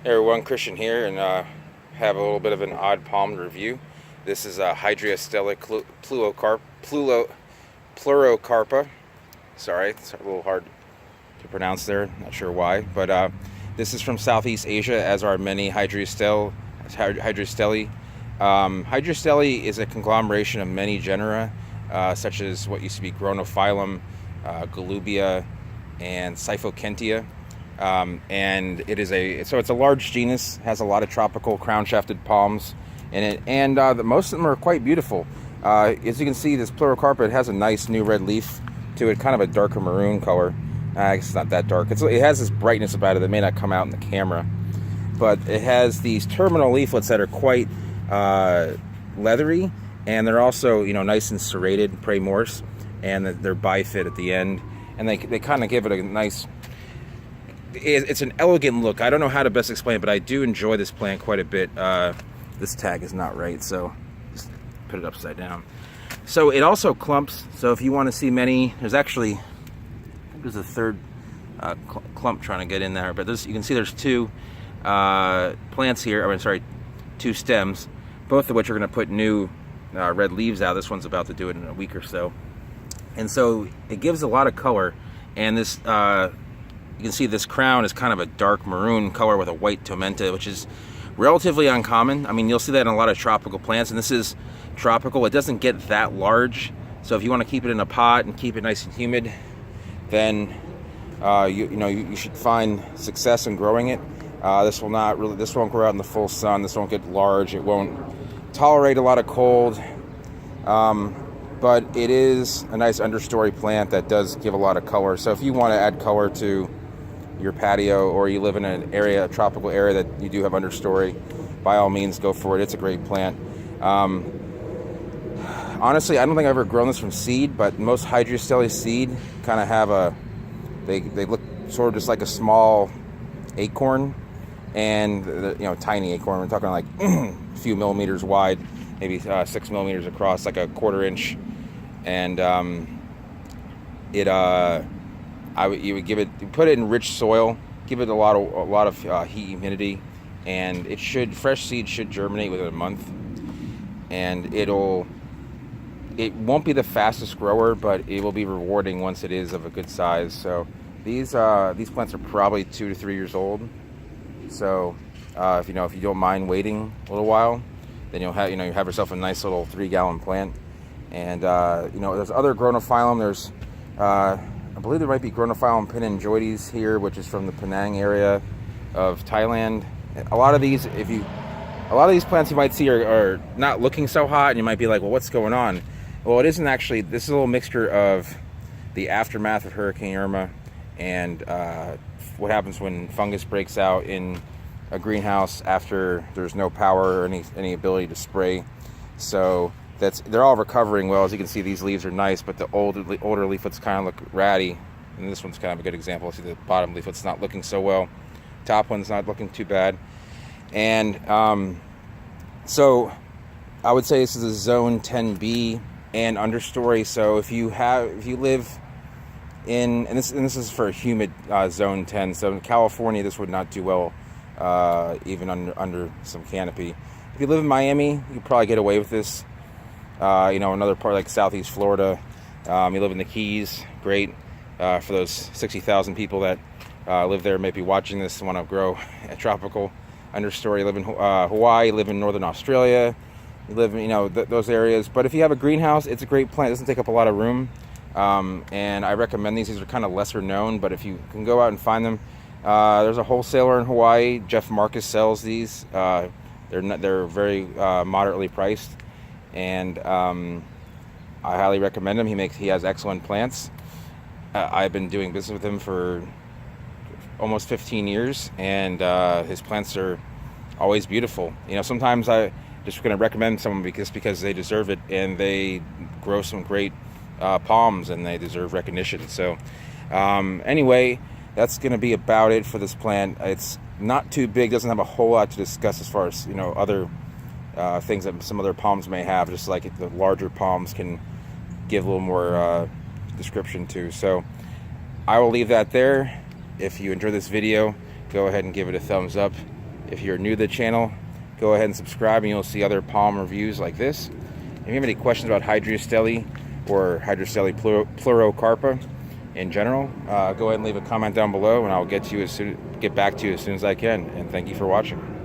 Hey everyone, Christian here, and have a little bit of an odd palm review. This is Hydriastele pleurocarpa. Sorry, it's a little hard to pronounce there. Not sure why, but this is from Southeast Asia, as are many Hydriastele. Hydriastele is a conglomeration of many genera, such as what used to be Gronophyllum, Golubia, and Siphokentia. And it's a large genus, has a lot of tropical crown-shafted palms in it, and most of them are quite beautiful. As you can see, this pleurocarpa, it has a nice new red leaf to it, kind of a darker maroon color. I guess it's not that dark. It has this brightness about it that may not come out in the camera, but it has these terminal leaflets that are quite leathery, and they're also nice and serrated, premorse, and they're bifid at the end, and they kind of give it a nice. It's an elegant look. I don't know how to best explain it, but I do enjoy this plant quite a bit. This tag is not right, so just put it upside down. So it also clumps, so if you want to see many, there's actually, I think there's a third clump trying to get in there, but you can see there's two plants here, two stems, both of which are going to put new red leaves out. This one's about to do it in a week or so. And so it gives a lot of color, and this you can see this crown is kind of a dark maroon color with a white tomentha, which is relatively uncommon. I mean, you'll see that in a lot of tropical plants, and this is tropical. It doesn't get that large, so if you want to keep it in a pot and keep it nice and humid, then you should find success in growing it. This won't grow out in the full sun. This won't get large. It won't tolerate a lot of cold, but it is a nice understory plant that does give a lot of color. So if you want to add color to your patio, or you live in a tropical area that you do have understory, by all means go for it. It's a great plant. Honestly, I don't think I've ever grown this from seed, but most Hydriastele seed kind of have they look sort of just like a small acorn, and tiny acorn. We're talking like a few millimeters wide, maybe 6 millimeters across, like a 1/4 inch, and you put it in rich soil, give it a lot of heat, humidity, and fresh seed should germinate within a month, and it won't be the fastest grower, but it will be rewarding once it is of a good size. So these plants are probably 2 to 3 years old. So if you don't mind waiting a little while, then you have yourself a nice little 3-gallon plant. And there's other Gronophyllum. There's I believe there might be Gronophyllum pinanjoides here, which is from the Penang area of Thailand. A lot of these plants you might see are not looking so hot, and you might be like, well, what's going on? Well, it isn't actually. This is a little mixture of the aftermath of Hurricane Irma and what happens when fungus breaks out in a greenhouse after there's no power or any ability to spray. So they're all recovering well. As you can see, these leaves are nice, but the older leaflets kind of look ratty. And this one's kind of a good example. See, the bottom leaflet's not looking so well. Top one's not looking too bad. And so I would say this is a zone 10B and understory. So if you live in, and this is for a humid zone 10. So in California, this would not do well even under some canopy. If you live in Miami, you could probably get away with this. Another part like Southeast Florida, you live in the Keys, great for those 60,000 people that live there, maybe watching this and want to grow a tropical understory. You live in Hawaii, you live in Northern Australia, you live in those areas. But if you have a greenhouse, it's a great plant. It doesn't take up a lot of room, and I recommend these. These are kind of lesser known, but if you can go out and find them, there's a wholesaler in Hawaii. Jeff Marcus sells these. They're very moderately priced. And I highly recommend him. He has excellent plants. I've been doing business with him for almost 15 years, and his plants are always beautiful. Sometimes I just going to recommend someone because they deserve it, and they grow some great palms, and they deserve recognition. So anyway, that's going to be about it for this plant. It's not too big, doesn't have a whole lot to discuss as far as other things that some other palms may have, just like the larger palms can give a little more description to. So I will leave that there. If you enjoy this video, go ahead and give it a thumbs up, If you're new to the channel, go ahead and subscribe, and you'll see other palm reviews like this. If you have any questions about Hydriastele or Hydriastele pleurocarpa in general, go ahead and leave a comment down below, and I'll get back to you as soon as I can. And thank you for watching.